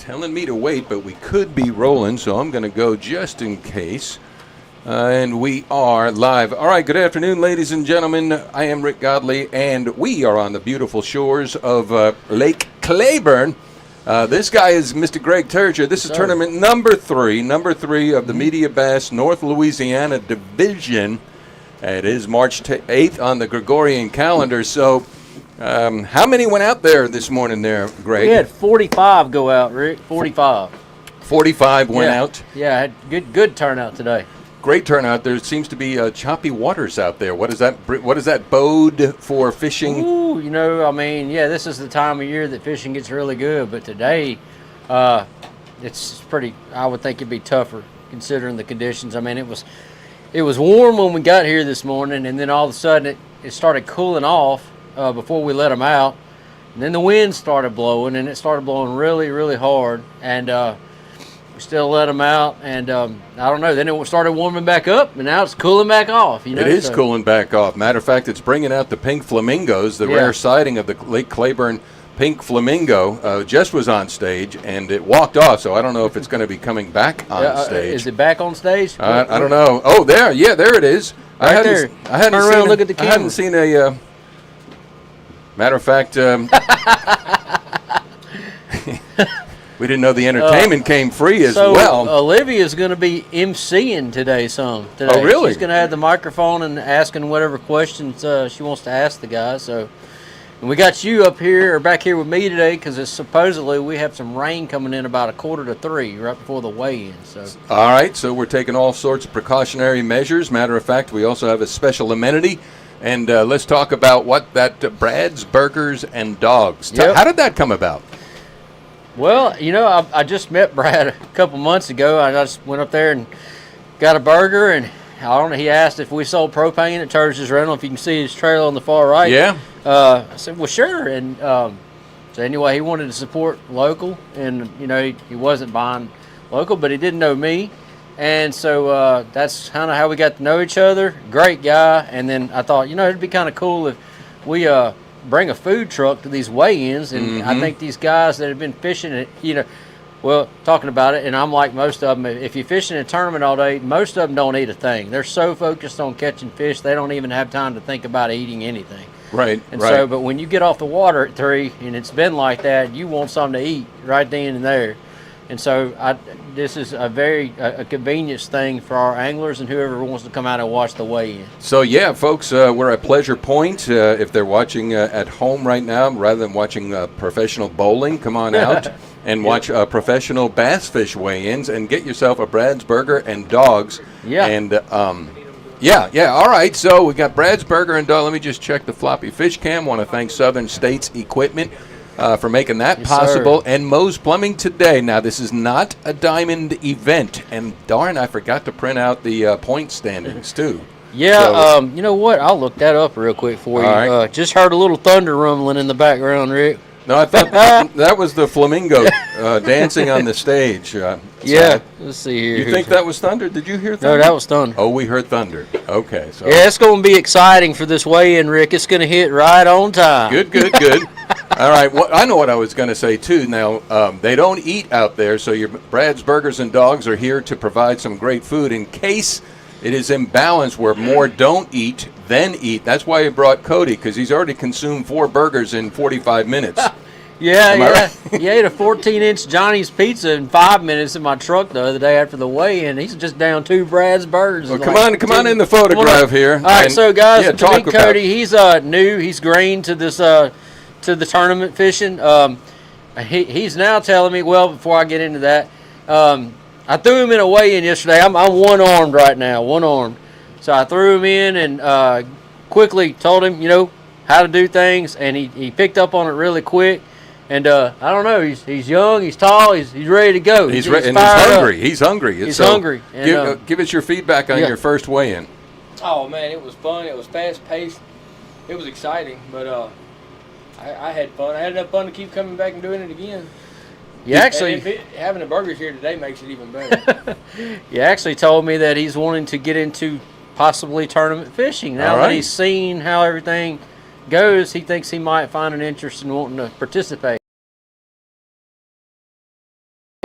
telling me to wait, but we could be rolling, so I'm going to go just in case. And we are live. All right, good afternoon, ladies and gentlemen. I am Rick Godley, and we are on the beautiful shores of Lake Claiborne. This guy is Mr. Greg Terzia. This is tournament number three of the Media Bass North Louisiana Division. It is March 8th on the Gregorian calendar. So how many went out there this morning there, Greg? We had 45 go out, Rick. 45. 45 went out? Yeah, had good turnout today. Great turnout. There seems to be choppy waters out there. What does that bode for fishing? Ooh, this is the time of year that fishing gets really good. But today, it's pretty. I would think it'd be tougher considering the conditions. I mean, it was warm when we got here this morning, and then all of a sudden it started cooling off before we let them out, and then the wind started blowing, and it started blowing really, really hard, and we still let them out, and I don't know. Then it started warming back up, and now it's cooling back off. It is cooling back off. Matter of fact, it's bringing out the pink flamingos, the rare sighting of the Lake Claiborne pink flamingo. Just was on stage, and it walked off, so I don't know if it's going to be coming back on stage. Is it back on stage? I don't know. Oh, there it is. Right there. Turn around and look at the camera. I hadn't seen a... matter of fact... we didn't know the entertainment came free as well. Olivia's going to be emceeing today. Oh, really? She's going to have the microphone and asking whatever questions she wants to ask the guys. So, and we got you up here or back here with me today because supposedly we have some rain coming in about 2:45 right before the weigh-in. So, all right. So we're taking all sorts of precautionary measures. Matter of fact, we also have a special amenity. And let's talk about what that Brad's Burgers and Dogs. Yep. How did that come about? Well, I just met Brad a couple months ago. I just went up there and got a burger, and I don't know. He asked if we sold propane at Terzia's rental. If you can see his trailer on the far right. Yeah. I said, well, sure. And so anyway, he wanted to support local, and he wasn't buying local, but he didn't know me, and so that's kind of how we got to know each other. Great guy. And then I thought, it'd be kind of cool if we bring a food truck to these weigh-ins, and I think these guys that have been fishing it, talking about it, and I'm like most of them, if you're fishing a tournament all day, most of them don't eat a thing. They're so focused on catching fish, they don't even have time to think about eating anything. Right, So, but when you get off the water at 3, and it's been like that, you want something to eat right then and there. And so this is a convenience thing for our anglers and whoever wants to come out and watch the weigh-in. So, yeah, folks, we're at Pleasure Point. If they're watching at home right now, rather than watching professional bowling, come on out and watch professional bass fish weigh-ins and get yourself a Brad's Burger and Dogs. Yeah. And, all right. So we got Brad's Burger and Dog. Let me just check the floppy fish cam. Want to thank Southern States Equipment for making that possible, and Moe's Plumbing today. Now, this is not a diamond event, and darn, I forgot to print out the point standings, too. Yeah, you know what? I'll look that up real quick for you. Right. Just heard a little thunder rumbling in the background, Rick. No, I thought that was the flamingo dancing on the stage. Let's see here. You think that was thunder? Did you hear thunder? No, that was thunder. Oh, we heard thunder. Okay. So. Yeah, it's going to be exciting for this weigh-in, Rick. It's going to hit right on time. Good. All right. Well, I know what I was going to say, too. Now, they don't eat out there, so your Brad's Burgers and Dogs are here to provide some great food in case it is imbalance where more don't eat than eat. That's why he brought Cody, because he's already consumed 4 burgers in 45 minutes. Yeah. He ate a 14-inch Johnny's Pizza in 5 minutes in my truck the other day after the weigh-in. He's just down 2 Brad's Burgers. Well, come on in the photograph here. All right, so guys, to meet Cody, he's new. He's green to this to the tournament fishing. He's now telling me, well, before I get into that, I threw him in a weigh-in yesterday. I'm one-armed right now, one-armed. So I threw him in and quickly told him, how to do things, and he picked up on it really quick. And I don't know, he's young, he's tall, he's ready to go. He's hungry. He's hungry. He's hungry. And, give us your feedback on your first weigh-in. Oh man, it was fun. It was fast-paced. It was exciting, but I had fun. I had enough fun to keep coming back and doing it again. Having the burgers here today makes it even better. You actually told me that he's wanting to get into possibly tournament fishing. Now that he's seen how everything goes, he thinks he might find an interest in wanting to participate.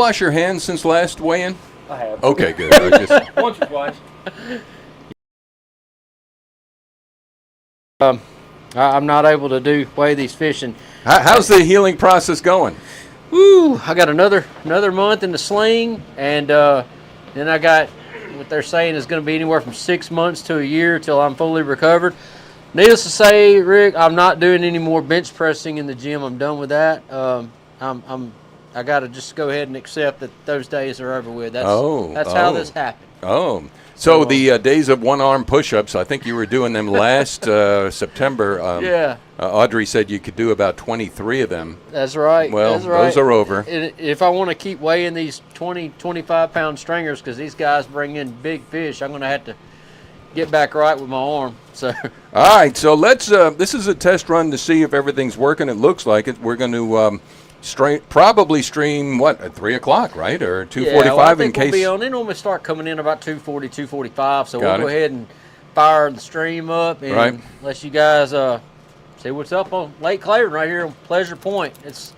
Wash your hands since last weigh-in? I have. Okay, good. I just, Once or twice. I'm not able to weigh these fish, and how's the healing process going? woo, I got another month in the sling, and then I got what they're saying is going to be anywhere from 6 months to a year till I'm fully recovered. Needless to say, Rick, I'm not doing any more bench pressing in the gym. I'm done with that. I got to just go ahead and accept that those days are over with. That's how this happened. Oh, so the days of one-arm push-ups, I think you were doing them last September. Yeah. Audrey said you could do about 23 of them. That's right. Well, That's right. those are over. And if I want to keep weighing these 20, 25-pound stringers, because these guys bring in big fish, I'm going to have to get back right with my arm. So. All right, so let's. This is a test run to see if everything's working. It looks like it. We're going to probably stream what at 3 o'clock, right, or 2:45 in case. We'll be on. They normally start coming in about 2:40, 2:45. So we'll go it. ahead and fire the stream up and let you guys see what's up on Lake Claiborne right here on Pleasure Point. It's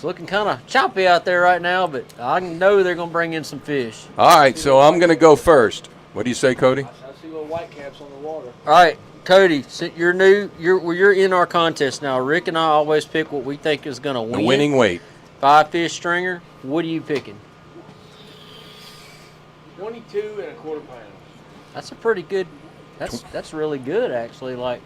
looking kind of choppy out there right now, but I know they're going to bring in some fish. All right, so I'm going to go first. What do you say, Cody? I see little white caps on the water. All right, Cody, since you're new, you're in our contest now. Rick and I always pick what we think is going to win. The winning weight. 5-fish stringer. What are you picking? 22 1/4 pounds. That's a pretty good. That's really good, actually. Like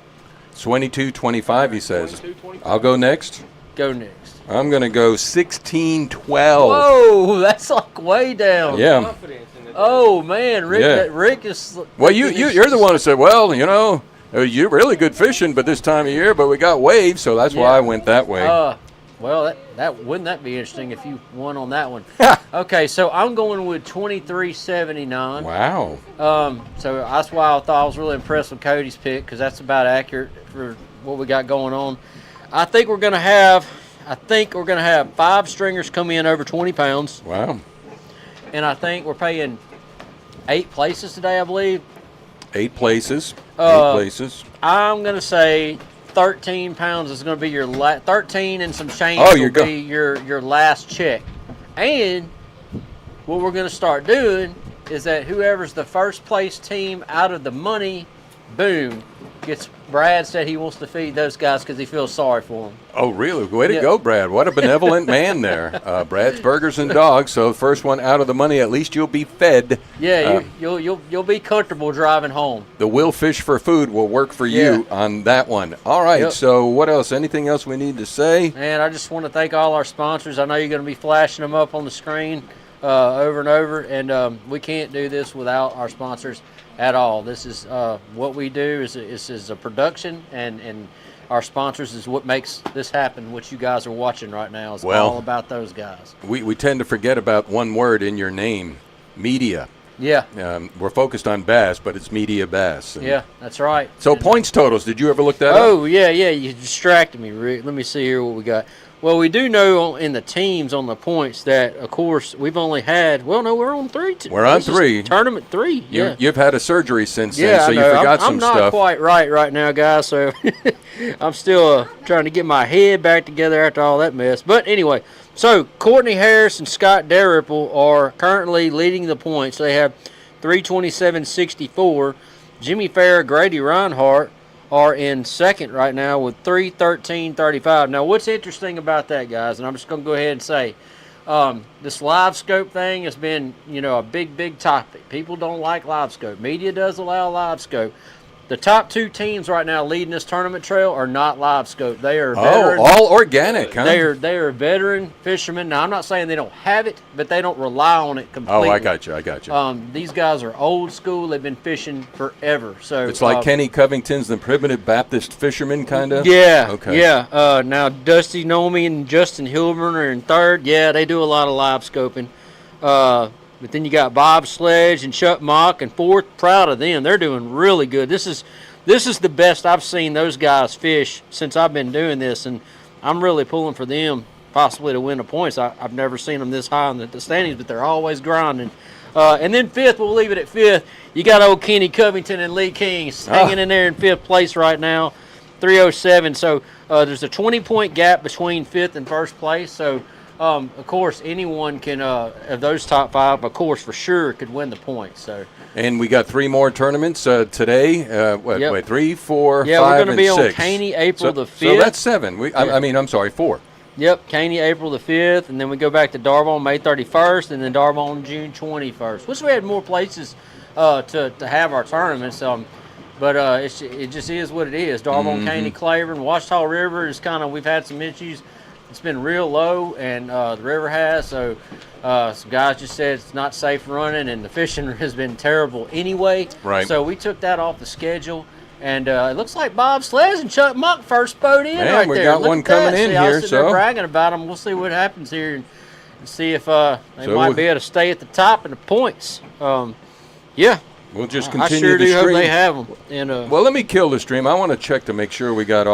22.25, he says. 22.25. I'll go next. go next. I'm going to go 16.12. Whoa, that's like way down. Yeah. Confidence in the Oh man, Rick. Yeah. Rick is. Well, you're the one who said, well, you know, you're really good fishing, but this time of year, but we got waves, so that's why I went that way. Well, that wouldn't that be interesting if you won on that one? Okay, so I'm going with 23.79. Wow. So that's why I thought I was really impressed with Cody's pick, because that's about accurate for what we got going on. I think we're gonna have 5 stringers come in over 20 pounds. Wow. And I think we're paying 8 places today, I believe. 8 places. 8 places. I'm gonna say 13 pounds is going to be your 13 and some change will be your last check. And what we're going to start doing is that whoever's the first place team out of the money, boom, gets. Brad said he wants to feed those guys because he feels sorry for them. Oh, really? Way to go, Brad. What a benevolent man there. Brad's Burgers and Dogs. So first one out of the money, at least you'll be fed. Yeah, you'll be comfortable driving home. The Will Fish for Food will work for you on that one. All right, so what else? Anything else we need to say? And I just want to thank all our sponsors. I know you're going to be flashing them up on the screen over and over, and we can't do this without our sponsors at all. This is what we do is a production, and our sponsors is what makes this happen. What you guys are watching right now is all about those guys. We tend to forget about one word in your name, media. Yeah. We're focused on bass, but it's media bass. Yeah, that's right. So points totals, did you ever look that up? Oh, yeah, you distracted me, Rick. Let me see here what we got. Well, we do know in the teams on the points that, of course, we've only had, we're on 3. We're on 3. Tournament 3, yeah. You've had a surgery since then, so you forgot some stuff. I'm not quite right now, guys, so I'm still trying to get my head back together after all that mess. But anyway, so Courtney Harris and Scott Dalrymple are currently leading the points. They have 327.64. Jimmy Fair, Grady Reinhardt are in second right now with 313.35. Now, what's interesting about that, guys, and I'm just going to go ahead and say, this live scope thing has been, a big topic. People don't like live scope. Media does allow live scope. The top 2 teams right now leading this tournament trail are not live scope. They are veteran. All organic, huh? They are veteran fishermen. Now, I'm not saying they don't have it, but they don't rely on it completely. Oh, I got you. These guys are old school. They've been fishing forever. So it's like Kenny Covington's the primitive Baptist fisherman, kind of? Yeah. Okay. Yeah. Now, Dusty Nomi and Justin Hilburn are in third. Yeah, they do a lot of live scoping. But then you got Bob Sledge and Chuck Mock in fourth. Proud of them. They're doing really good. This is the best I've seen those guys fish since I've been doing this, and I'm really pulling for them possibly to win the points. I've never seen them this high in the standings, but they're always grinding. And then fifth, we'll leave it at fifth. You got old Kenny Covington and Lee Kings hanging in there in fifth place right now, 307. So there's a 20-point gap between fifth and first place. So Of course, anyone can of those top 5, of course, for sure could win the points. So. And we got 3 more tournaments today. Yep. Wait, 3, 4, yeah, 5, we're going to be and 6. on Caney April the 5th. So that's 7. I'm sorry, 4. Yep, Caney April the 5th, and then we go back to Darbon May 31st, and then Darbon June 21st. Wish we had more places to have our tournaments. But it just is what it is. Darbon, Caney, Claiborne, Washita River is kind of, we've had some issues. It's been real low, and the river has. So some guys just said it's not safe running, and the fishing has been terrible anyway. Right. So we took that off the schedule. And it looks like Bob Sledge and Chuck Muck first boat in right we there. got Look one at that. coming in See, I was here, sitting there so bragging about them. We'll see what happens here and see if they So might be able to stay at the top in the points. Yeah. we'll just I continue sure the do stream. hope they have them. And Well, let me kill the stream. I want to check to make sure we got all